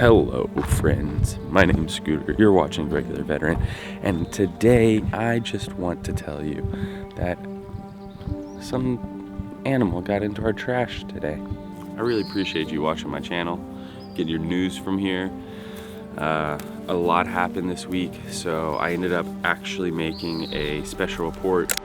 Hello friends, my name's Scooter, you're watching Regular Veteran, and today I just want to tell you that some animal got into our trash today. I really appreciate you watching my channel, getting your news from here. A lot happened this week, so I ended up actually making a special report.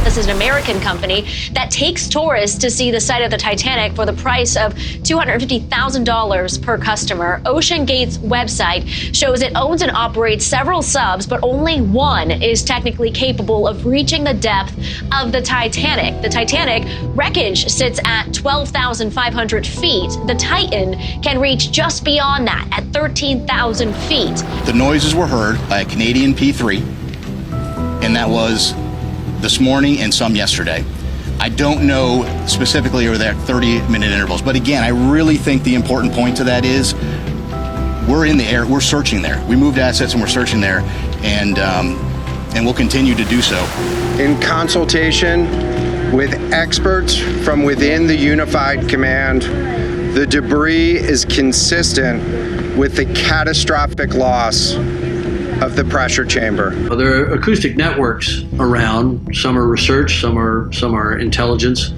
This is an American company that takes tourists to see the site of the Titanic for the price of $250,000 per customer. OceanGate's website shows it owns and operates several subs, but only one is technically capable of reaching the depth of the Titanic. The Titanic wreckage sits at 12,500 feet. The Titan can reach just beyond that at 13,000 feet. The noises were heard by a Canadian P3, and that was this morning and some yesterday. I don't know specifically over that 30-minute intervals, but again, I really think the important point to that is we're in the air, we're searching there. We moved assets and we're searching there, and we'll continue to do so. In consultation with experts from within the Unified Command, the debris is consistent with the catastrophic loss of the pressure chamber. There are acoustic networks around. Some are research, some are intelligence.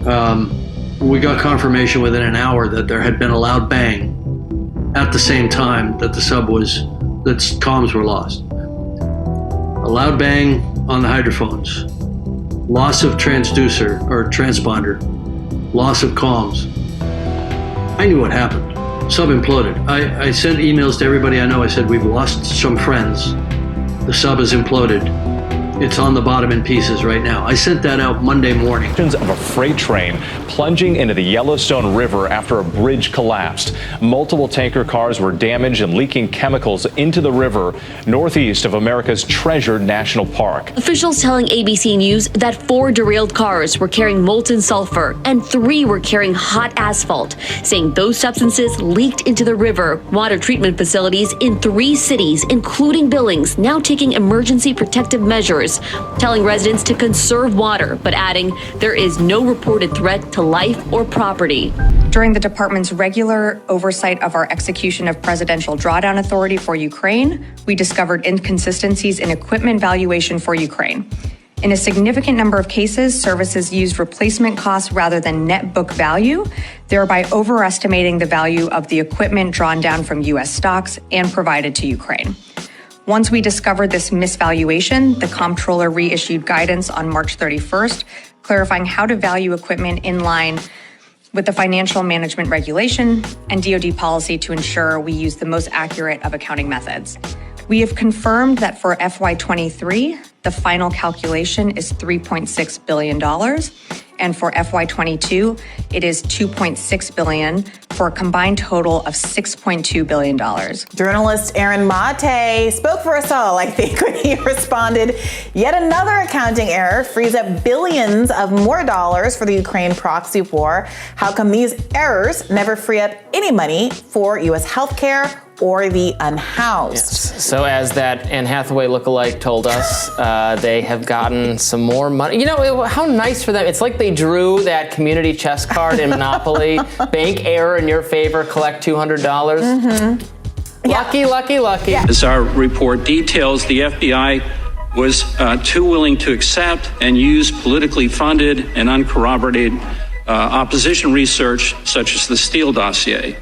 We got confirmation within an hour that there had been a loud bang at the same time that that comms were lost. A loud bang on the hydrophones, loss of transducer or transponder, loss of comms. I knew what happened. Sub imploded. I sent emails to everybody I know. I said, we've lost some friends. The sub has imploded. It's on the bottom in pieces right now. I sent that out Monday morning. Of a freight train plunging into the Yellowstone River after a bridge collapsed. Multiple tanker cars were damaged and leaking chemicals into the river northeast of America's treasured national park. Officials telling ABC News that 4 derailed cars were carrying molten sulfur and 3 were carrying hot asphalt, saying those substances leaked into the river. Water treatment facilities in 3 cities, including Billings, now taking emergency protective measures, telling residents to conserve water, but adding there is no reported threat to life or property. During the department's regular oversight of our execution of Presidential Drawdown Authority for Ukraine, we discovered inconsistencies in equipment valuation for Ukraine. In a significant number of cases, services used replacement costs rather than net book value, thereby overestimating the value of the equipment drawn down from U.S. stocks and provided to Ukraine. Once we discovered this misvaluation, the comptroller reissued guidance on March 31st, clarifying how to value equipment in line with the financial management regulation and DoD policy to ensure we use the most accurate of accounting methods. We have confirmed that for FY23, the final calculation is $3.6 billion, and for FY22, it is $2.6 billion, for a combined total of $6.2 billion. Journalist Aaron Mate spoke for us all, I think, when he responded, yet another accounting error frees up billions of more dollars for the Ukraine proxy war. How come these errors never free up any money for U.S. healthcare or the unhoused? Yes. So as that Anne Hathaway lookalike told us, they have gotten some more money. You know, how nice for them. It's like they drew that community chess card in Monopoly. Bank error in your favor, collect $200. Mm-hmm. Lucky. Yeah. As our report details, the FBI was too willing to accept and use politically funded and uncorroborated opposition research, such as the Steele dossier.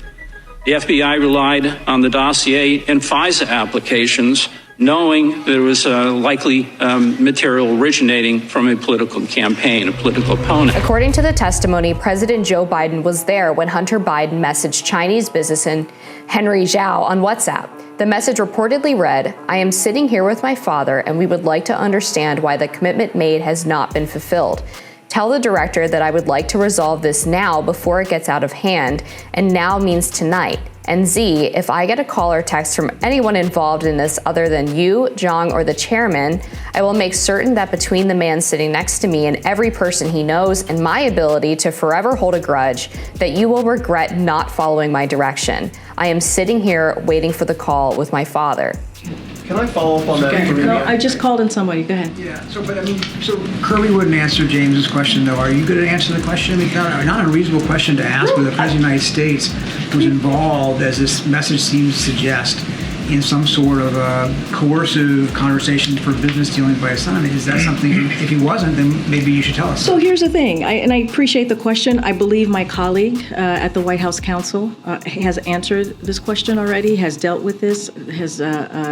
The FBI relied on the dossier and FISA applications, knowing there was likely material originating from a political campaign, a political opponent. According to the testimony, President Joe Biden was there when Hunter Biden messaged Chinese businessman Henry Zhao on WhatsApp. The message reportedly read, "I am sitting here with my father, and we would like to understand why the commitment made has not been fulfilled. Tell the director that I would like to resolve this now before it gets out of hand, and now means tonight. And Z, if I get a call or text from anyone involved in this other than you, Zhang, or the chairman, I will make certain that between the man sitting next to me and every person he knows and my ability to forever hold a grudge, that you will regret not following my direction. I am sitting here waiting for the call with my father." Can I follow up on that? No, I just called in somebody. Go ahead. Yeah. So Kirby wouldn't answer James's question, though. Are you going to answer the question? I mean, not a reasonable question to ask whether the President of the United States was involved, as this message seems to suggest, in some sort of coercive conversation for business dealings by his son. Is that something, if he wasn't, then maybe you should tell us? So here's the thing, and I appreciate the question. I believe my colleague at the White House Counsel has answered this question already, has dealt with this, has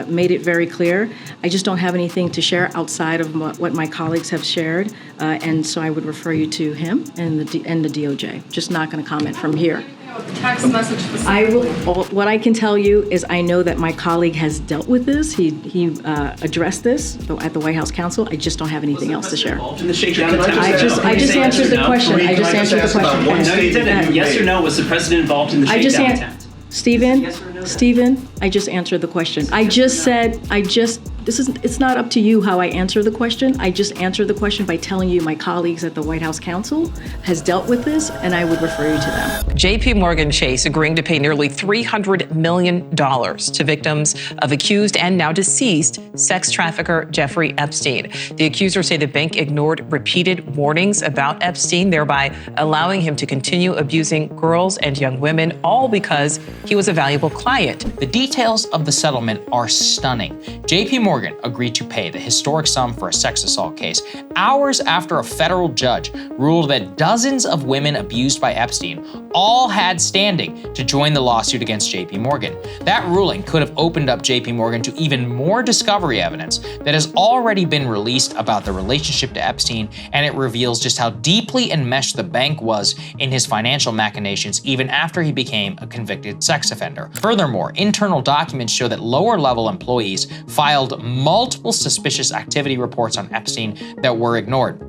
made it very clear. I just don't have anything to share outside of what my colleagues have shared, and so I would refer you to him and the DOJ. Just not going to comment from here. Text message. What I can tell you is I know that my colleague has dealt with this. He addressed this at the White House Counsel. I just don't have anything else to share. In the shakedown attempt? I just answered the question. I just answered the question. No, you didn't. Yes or no? Was the president involved in the shakedown attempt? Stephen, I just answered the question. It's not up to you how I answer the question. I just answered the question by telling you my colleagues at the White House Counsel has dealt with this, and I would refer you to them. JP Morgan Chase agreeing to pay nearly $300 million to victims of accused and now deceased sex trafficker Jeffrey Epstein. The accusers say the bank ignored repeated warnings about Epstein, thereby allowing him to continue abusing girls and young women, all because he was a valuable client. The details of the settlement are stunning. JP Morgan agreed to pay the historic sum for a sex assault case hours after a federal judge ruled that dozens of women abused by Epstein all had standing to join the lawsuit against JP Morgan. That ruling could have opened up JP Morgan to even more discovery evidence that has already been released about the relationship to Epstein, and it reveals just how deeply enmeshed the bank was in his financial machinations even after he became a convicted sex offender. Furthermore, internal documents show that lower-level employees filed multiple suspicious activity reports on Epstein that were ignored.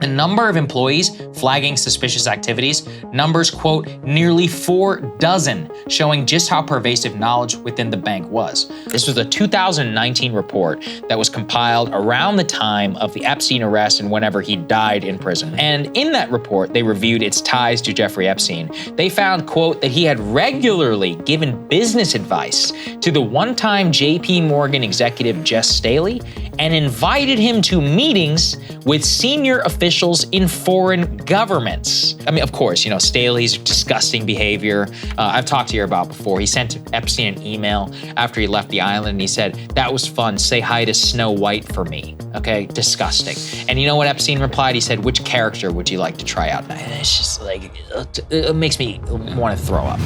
The number of employees flagging suspicious activities numbers, quote, nearly 4 dozen, showing just how pervasive knowledge within the bank was. This was a 2019 report that was compiled around the time of the Epstein arrest and whenever he died in prison. And in that report, they reviewed its ties to Jeffrey Epstein. They found, quote, that he had regularly given business advice to the one-time JP Morgan executive Jess Staley and invited him to meetings with senior officials in foreign governments. I mean, of course, Staley's disgusting behavior, I've talked to you about before. He sent Epstein an email after he left the island and he said, "That was fun, say hi to Snow White for me." Okay, disgusting. And you know what Epstein replied? He said, "Which character would you like to try out?" And it's just like, it makes me want to throw up.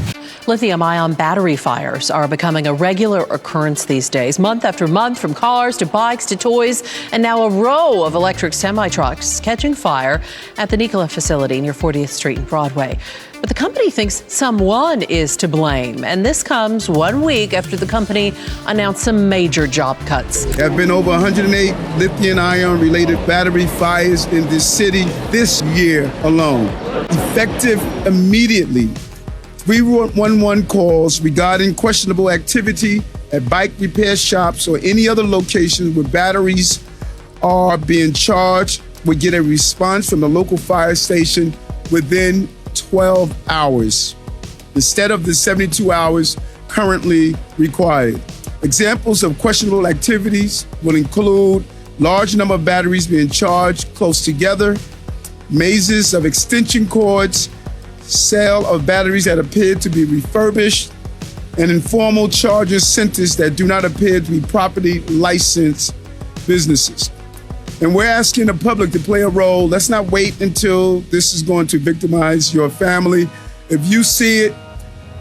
Lithium-ion battery fires are becoming a regular occurrence these days, month after month, from cars to bikes to toys, and now a row of electric semi-trucks catching fire at the Nikola facility near 40th Street and Broadway. But the company thinks someone is to blame, and this comes 1 week after the company announced some major job cuts. There have been over 108 lithium-ion related battery fires in this city this year alone. Effective immediately, 311 calls regarding questionable activity at bike repair shops or any other locations where batteries are being charged would get a response from the local fire station within 12 hours, instead of the 72 hours currently required. Examples of questionable activities will include large number of batteries being charged close together, mazes of extension cords, sale of batteries that appear to be refurbished, and informal charging centers that do not appear to be properly licensed businesses. And we're asking the public to play a role. Let's not wait until this is going to victimize your family. If you see it,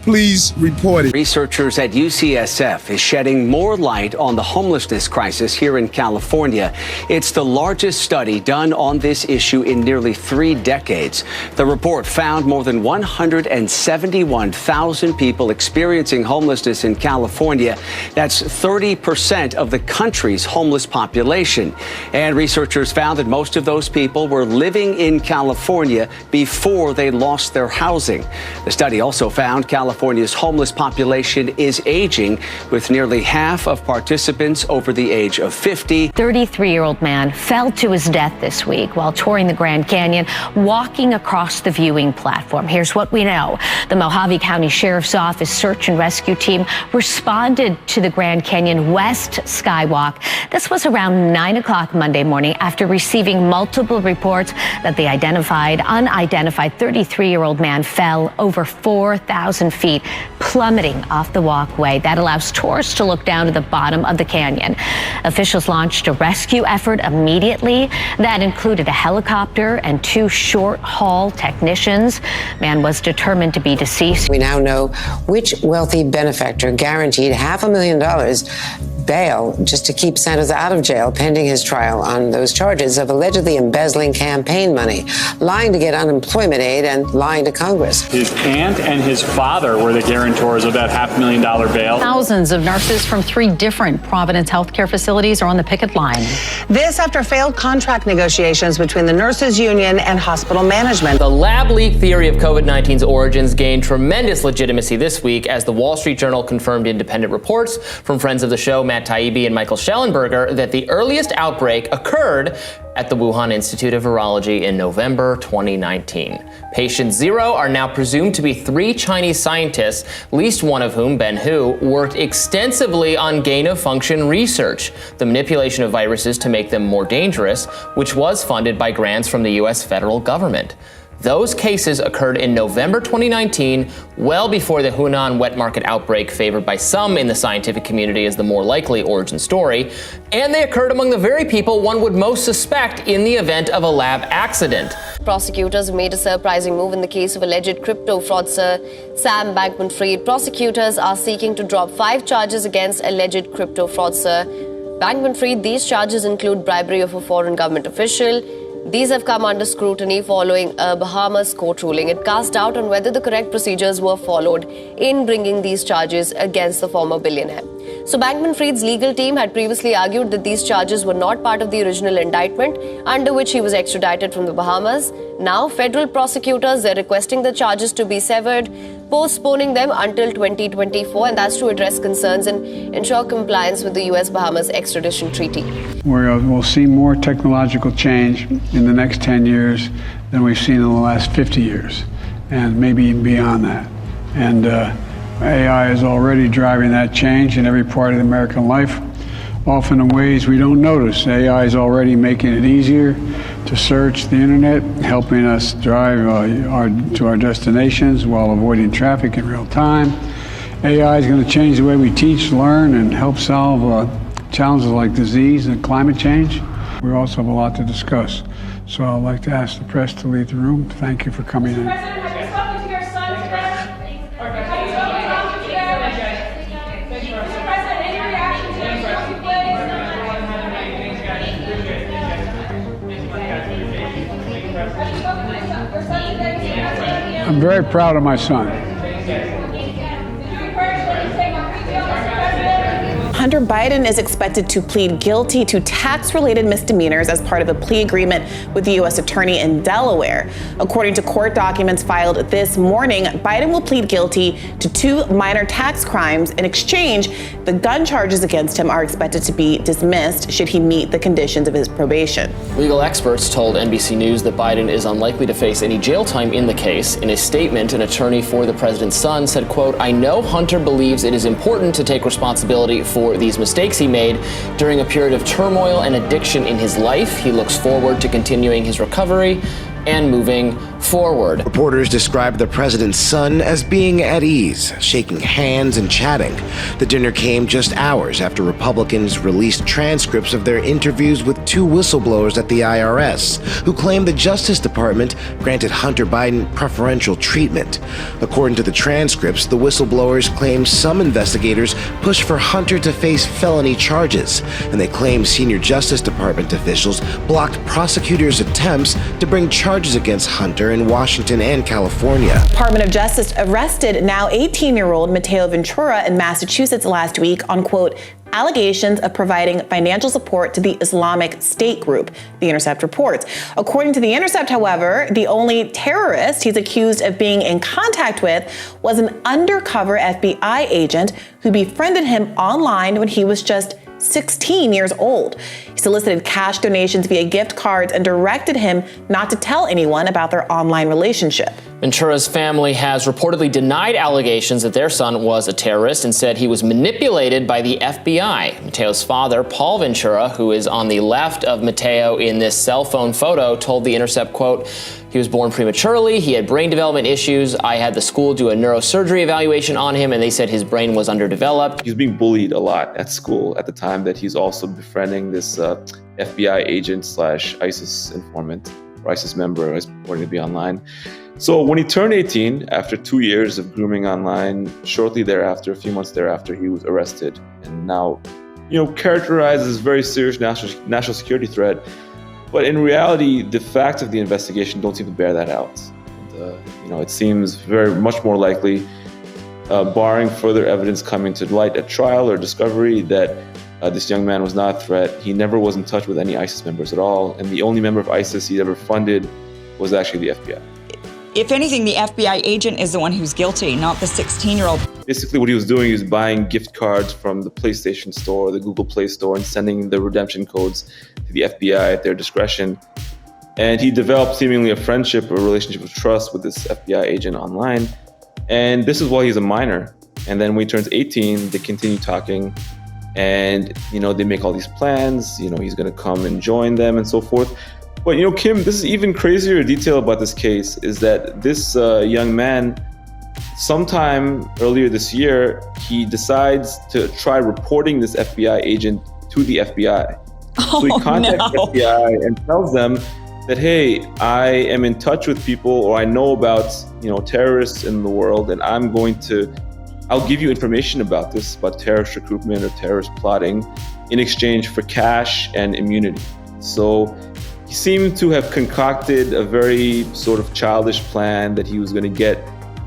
please report it. Researchers at UCSF is shedding more light on the homelessness crisis here in California. It's the largest study done on this issue in nearly 3 decades. The report found more than 171,000 people experiencing homelessness in California. That's 30% of the country's homeless population. And researchers found that most of those people were living in California before they lost their housing. The study also found California California's homeless population is aging, with nearly half of participants over the age of 50. 33-year-old man fell to his death this week while touring the Grand Canyon, walking across the viewing platform. Here's what we know. The Mojave County Sheriff's Office search and rescue team responded to the Grand Canyon West Skywalk. This was around 9 o'clock Monday morning after receiving multiple reports that the unidentified 33-year-old man fell over 4,000 feet, plummeting off the walkway. That allows tourists to look down to the bottom of the canyon. Officials launched a rescue effort immediately that included a helicopter and 2 short-haul technicians. Man was determined to be deceased. We now know which wealthy benefactor guaranteed $500,000 bail just to keep Sanders out of jail pending his trial on those charges of allegedly embezzling campaign money, lying to get unemployment aid, and lying to Congress. His aunt and his father were the guarantors of that $500,000 bail. Thousands of nurses from 3 different Providence healthcare facilities are on the picket line. This after failed contract negotiations between the nurses union and hospital management. The lab leak theory of COVID-19's origins gained tremendous legitimacy this week as the Wall Street Journal confirmed independent reports from friends of the show, Matt Taibbi and Michael Schellenberger, that the earliest outbreak occurred at the Wuhan Institute of Virology in November 2019. Patient 0 are now presumed to be 3 Chinese scientists, least one of whom, Ben Hu, worked extensively on gain-of-function research, the manipulation of viruses to make them more dangerous, which was funded by grants from the U.S. federal government. Those cases occurred in November 2019, well before the Hunan wet market outbreak favored by some in the scientific community as the more likely origin story, and they occurred among the very people one would most suspect in the event of a lab accident. Prosecutors made a surprising move in the case of alleged crypto fraudster Sam Bankman-Fried. Prosecutors are seeking to drop 5 charges against alleged crypto fraudster Bankman-Fried. These charges include bribery of a foreign government official. These have come under scrutiny following a Bahamas court ruling. It cast doubt on whether the correct procedures were followed in bringing these charges against the former billionaire. So Bankman-Fried's legal team had previously argued that these charges were not part of the original indictment under which he was extradited from the Bahamas. Now, federal prosecutors are requesting the charges to be severed, postponing them until 2024, and that's to address concerns and ensure compliance with the U.S.-Bahamas extradition treaty. We'll see more technological change in the next 10 years than we've seen in the last 50 years, and maybe even beyond that. And AI is already driving that change in every part of American life, often in ways we don't notice. AI is already making it easier to search the internet, helping us drive to our destinations while avoiding traffic in real time. AI is going to change the way we teach, learn, and help solve challenges like disease and climate change. We also have a lot to discuss. So I'd like to ask the press to leave the room. Thank you for coming in. I'm very proud of my son. Hunter Biden is expected to plead guilty to tax-related misdemeanors as part of a plea agreement with the U.S. Attorney in Delaware. According to court documents filed this morning, Biden will plead guilty to 2 minor tax crimes. In exchange, the gun charges against him are expected to be dismissed should he meet the conditions of his probation. Legal experts told NBC News that Biden is unlikely to face any jail time in the case. In a statement, an attorney for the president's son said, quote, "I know Hunter believes it is important to take responsibility for these mistakes he made during a period of turmoil and addiction in his life. He looks forward to continuing his recovery and moving forward." Reporters described the president's son as being at ease, shaking hands and chatting. The dinner came just hours after Republicans released transcripts of their interviews with 2 whistleblowers at the IRS, who claimed the Justice Department granted Hunter Biden preferential treatment. According to the transcripts, the whistleblowers claim some investigators pushed for Hunter to face felony charges, and they claim senior Justice Department officials blocked prosecutors' attempts to bring charges against Hunter here in Washington and California. Department of Justice arrested now 18-year-old Matteo Ventura in Massachusetts last week on, quote, allegations of providing financial support to the Islamic State group, The Intercept reports. According to The Intercept, however, the only terrorist he's accused of being in contact with was an undercover FBI agent who befriended him online when he was just 16 years old. He solicited cash donations via gift cards and directed him not to tell anyone about their online relationship. Ventura's family has reportedly denied allegations that their son was a terrorist and said he was manipulated by the FBI. Matteo's father, Paul Ventura, who is on the left of Matteo in this cell phone photo, told The Intercept, quote, he was born prematurely, he had brain development issues, I had the school do a neurosurgery evaluation on him and they said his brain was underdeveloped. He's being bullied a lot at school at the time that he's also befriending this FBI agent / ISIS informant, or ISIS member, as reporting to be online. So when he turned 18, after 2 years of grooming online, shortly thereafter, a few months thereafter, he was arrested and now, characterized as a very serious national security threat. But in reality, the facts of the investigation don't seem to bear that out. And, it seems very much more likely, barring further evidence coming to light at trial or discovery, that this young man was not a threat. He never was in touch with any ISIS members at all. And the only member of ISIS he ever funded was actually the FBI. If anything, the FBI agent is the one who's guilty, not the 16-year-old. Basically, what he was doing is buying gift cards from the PlayStation Store, the Google Play Store, and sending the redemption codes to the FBI at their discretion. And he developed seemingly a friendship or relationship of trust with this FBI agent online. And this is while he's a minor. And then when he turns 18, they continue talking. And, they make all these plans. He's going to come and join them and so forth. But, Kim, this is even crazier detail about this case is that this young man, sometime earlier this year, he decides to try reporting this FBI agent to the FBI. So he contacts the FBI and tells them that, hey, I am in touch with people or I know about, terrorists in the world and I'll give you information about this, about terrorist recruitment or terrorist plotting in exchange for cash and immunity. So he seemed to have concocted a very sort of childish plan that he was going to get,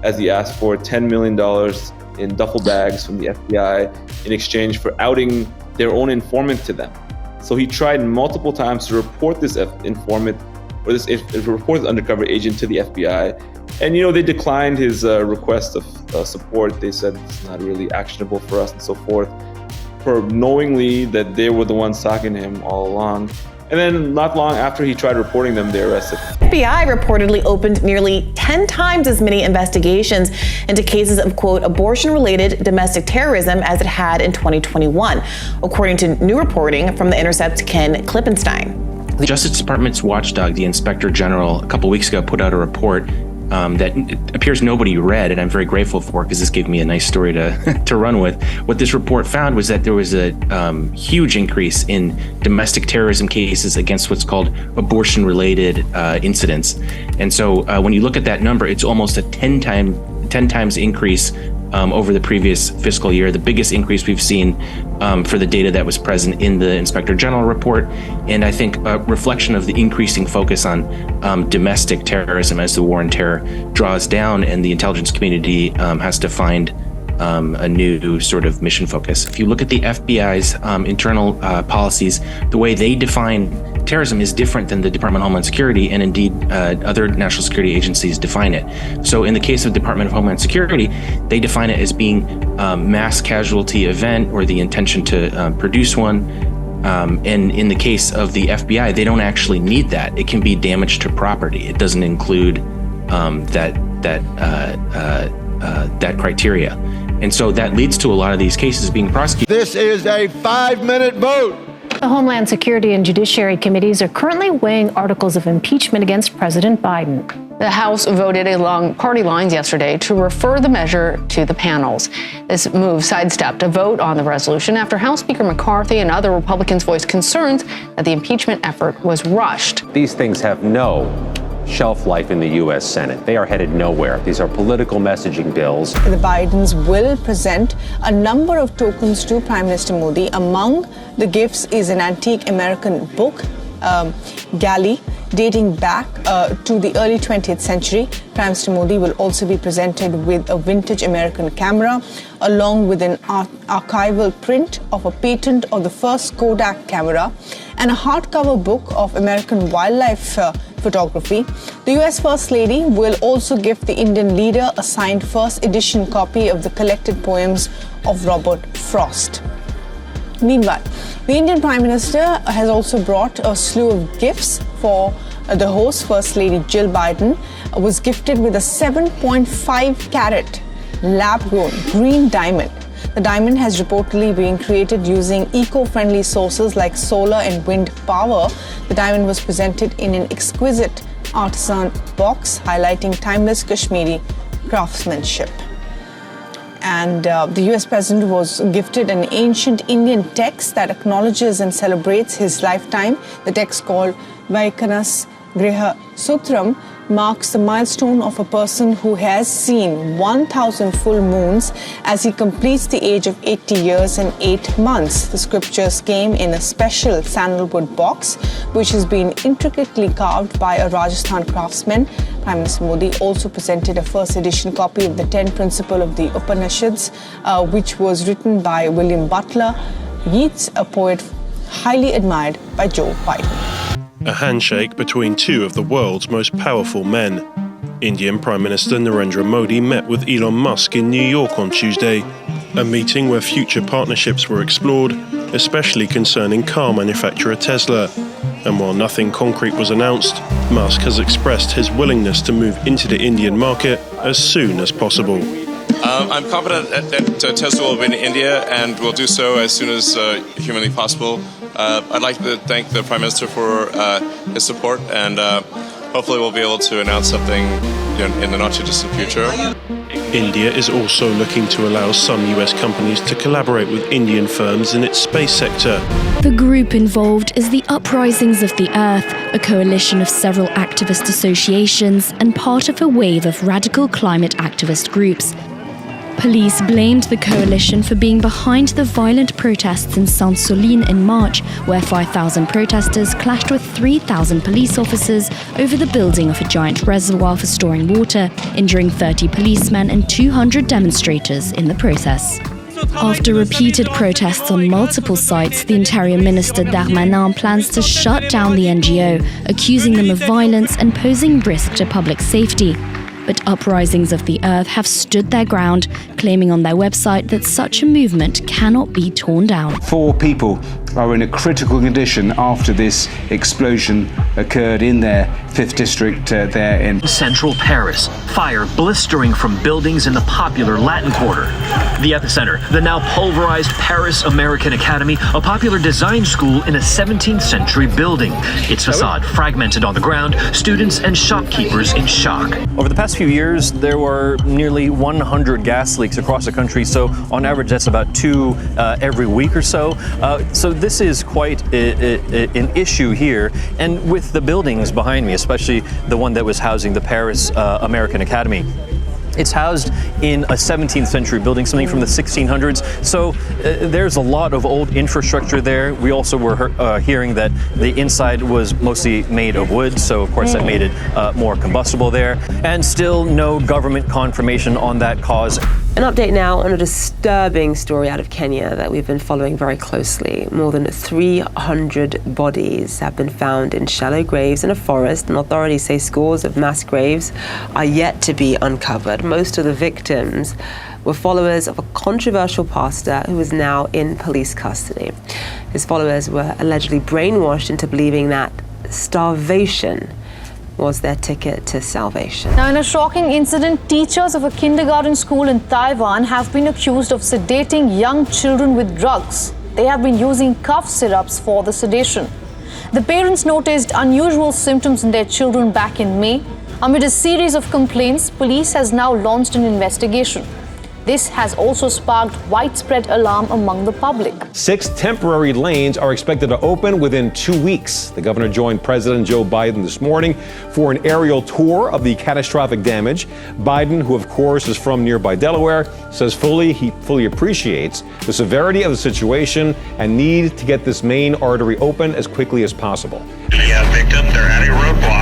as he asked for, $10 million in duffel bags from the FBI in exchange for outing their own informant to them. So he tried multiple times to report this informant or report this undercover agent to the FBI. And, they declined his request of support. They said it's not really actionable for us and so forth, for knowingly that they were the ones talking to him all along. And then not long after he tried reporting them, they arrested him. FBI reportedly opened nearly 10 times as many investigations into cases of, quote, abortion-related domestic terrorism as it had in 2021, according to new reporting from The Intercept's Ken Klippenstein. The Justice Department's watchdog, the Inspector General, a couple weeks ago put out a report that it appears nobody read, and I'm very grateful for, because this gave me a nice story to run with. What this report found was that there was a huge increase in domestic terrorism cases against what's called abortion-related incidents. And so when you look at that number, it's almost a 10 times increase over the previous fiscal year, the biggest increase we've seen for the data that was present in the Inspector General report. And I think a reflection of the increasing focus on domestic terrorism as the war on terror draws down and the intelligence community has to find a new sort of mission focus. If you look at the FBI's internal policies, the way they define terrorism is different than the Department of Homeland Security, and indeed other national security agencies define it. So in the case of Department of Homeland Security, they define it as being mass casualty event or the intention to produce one. And in the case of the FBI, they don't actually need that. It can be damage to property. It doesn't include that criteria. And so that leads to a lot of these cases being prosecuted. This is a 5-minute vote. The Homeland Security and Judiciary Committees are currently weighing articles of impeachment against President Biden. The House voted along party lines yesterday to refer the measure to the panels. This move sidestepped a vote on the resolution after House Speaker McCarthy and other Republicans voiced concerns that the impeachment effort was rushed. These things have no shelf life in the U.S. Senate. They are headed nowhere. These are political messaging bills. The Bidens will present a number of tokens to Prime Minister Modi. Among the gifts is an antique American book, galley, dating back to the early 20th century. Prime Minister Modi will also be presented with a vintage American camera, along with an archival print of a patent of the first Kodak camera and a hardcover book of American wildlife photography. The US First Lady will also gift the Indian leader a signed first edition copy of the collected poems of Robert Frost. Meanwhile, the Indian Prime Minister has also brought a slew of gifts for the host. First Lady Jill Biden was gifted with a 7.5 carat lab-grown green diamond. The diamond has reportedly been created using eco-friendly sources like solar and wind power. The diamond was presented in an exquisite artisan box, highlighting timeless Kashmiri craftsmanship. And the US President was gifted an ancient Indian text that acknowledges and celebrates his lifetime. The text, called Vaikanas Griha Sutram, marks the milestone of a person who has seen 1,000 full moons as he completes the age of 80 years and 8 months. The scriptures came in a special sandalwood box, which has been intricately carved by a Rajasthan craftsman. Prime Minister Modi also presented a first edition copy of the 10 Principles of the Upanishads, which was written by William Butler Yeats, a poet highly admired by Joe Biden. A handshake between two of the world's most powerful men. Indian Prime Minister Narendra Modi met with Elon Musk in New York on Tuesday, a meeting where future partnerships were explored, especially concerning car manufacturer Tesla. And while nothing concrete was announced, Musk has expressed his willingness to move into the Indian market as soon as possible. I'm confident that Tesla will be in India and will do so as soon as humanly possible. I'd like to thank the Prime Minister for his support, and hopefully we'll be able to announce something in the not-too-distant future. India is also looking to allow some US companies to collaborate with Indian firms in its space sector. The group involved is the Uprisings of the Earth, a coalition of several activist associations and part of a wave of radical climate activist groups. Police blamed the coalition for being behind the violent protests in Saint-Soline in March, where 5,000 protesters clashed with 3,000 police officers over the building of a giant reservoir for storing water, injuring 30 policemen and 200 demonstrators in the process. After repeated protests on multiple sites, the Interior Minister Darmanin plans to shut down the NGO, accusing them of violence and posing risk to public safety. But Uprisings of the Earth have stood their ground, claiming on their website that such a movement cannot be torn down. 4 people are in a critical condition after this explosion occurred in their 5th district there in central Paris. Fire blistering from buildings in the popular Latin Quarter. The epicenter, the now pulverized Paris American Academy, a popular design school in a 17th century building. Its facade fragmented on the ground, students and shopkeepers in shock. Over the past few years, there were nearly 100 gas leaks across the country, so on average that's about 2 every week or so. So this is quite an issue here, and with the buildings behind me, especially the one that was housing the Paris American Academy. It's housed in a 17th century building, something from the 1600s. So there's a lot of old infrastructure there. We also were hearing that the inside was mostly made of wood, so of course that made it more combustible there. And still no government confirmation on that cause. An update now on a disturbing story out of Kenya that we've been following very closely. More than 300 bodies have been found in shallow graves in a forest, and authorities say scores of mass graves are yet to be uncovered. Most of the victims were followers of a controversial pastor who is now in police custody. His followers were allegedly brainwashed into believing that starvation was their ticket to salvation. Now, in a shocking incident, teachers of a kindergarten school in Taiwan have been accused of sedating young children with drugs. They have been using cough syrups for the sedation. The parents noticed unusual symptoms in their children back in May. Amid a series of complaints, police has now launched an investigation. This has also sparked widespread alarm among the public. 6 temporary lanes are expected to open within 2 weeks. The governor joined President Joe Biden this morning for an aerial tour of the catastrophic damage. Biden, who of course is from nearby Delaware, says he fully appreciates the severity of the situation and need to get this main artery open as quickly as possible. The victim, they're at a roadblock.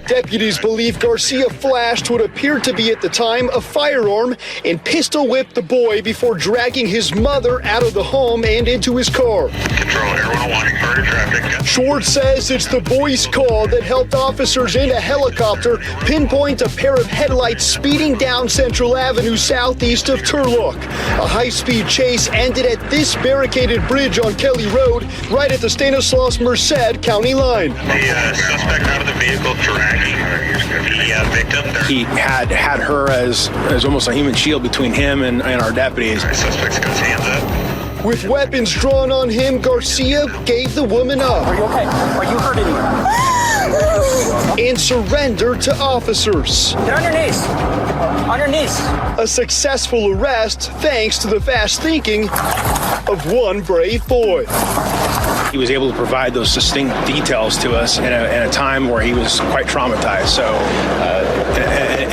Deputies believe Garcia flashed what appeared to be at the time a firearm and pistol whipped the boy before dragging his mother out of the home and into his car. Control, everyone watching further traffic. Schwartz says it's the boy's call that helped officers in a helicopter pinpoint a pair of headlights speeding down Central Avenue southeast of Turlock. A high-speed chase ended at this barricaded bridge on Kelly Road, right at the Stanislaus Merced County line. The suspect out of the vehicle dragging the victim. He had her as almost a human shield between him and our deputies. Suspect's got his hands up. With weapons drawn on him, Garcia gave the woman up. Are you okay? Are you hurt anyone? And surrendered to officers. Get on your knees. On your knees. A successful arrest thanks to the fast thinking of one brave boy. He was able to provide those succinct details to us in a time where he was quite traumatized. So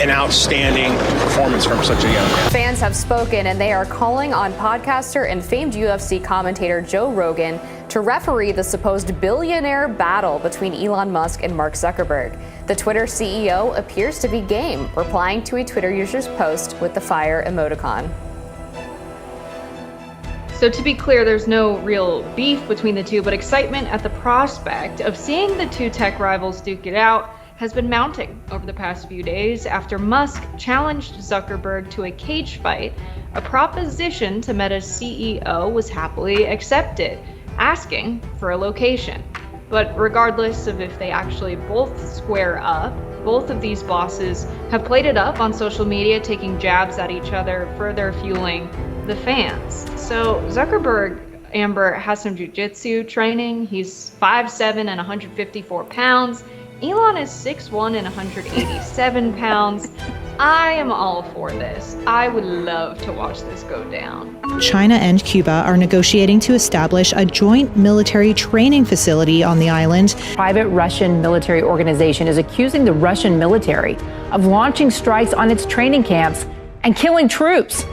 an outstanding performance from such a young man. Fans have spoken, and they are calling on podcaster and famed UFC commentator Joe Rogan to referee the supposed billionaire battle between Elon Musk and Mark Zuckerberg. The Twitter CEO appears to be game, replying to a Twitter user's post with the fire emoticon. So to be clear, there's no real beef between the two, but excitement at the prospect of seeing the two tech rivals duke it out has been mounting over the past few days after Musk challenged Zuckerberg to a cage fight. A proposition to Meta's CEO was happily accepted, asking for a location. But regardless of if they actually both square up, both of these bosses have played it up on social media, taking jabs at each other, further fueling the fans. So Zuckerberg, Amber, has some jiu-jitsu training. He's 5'7" and 154 pounds. Elon is 6'1" and 187 pounds. I am all for this. I would love to watch this go down. China and Cuba are negotiating to establish a joint military training facility on the island. Private Russian military organization is accusing the Russian military of launching strikes on its training camps and killing troops.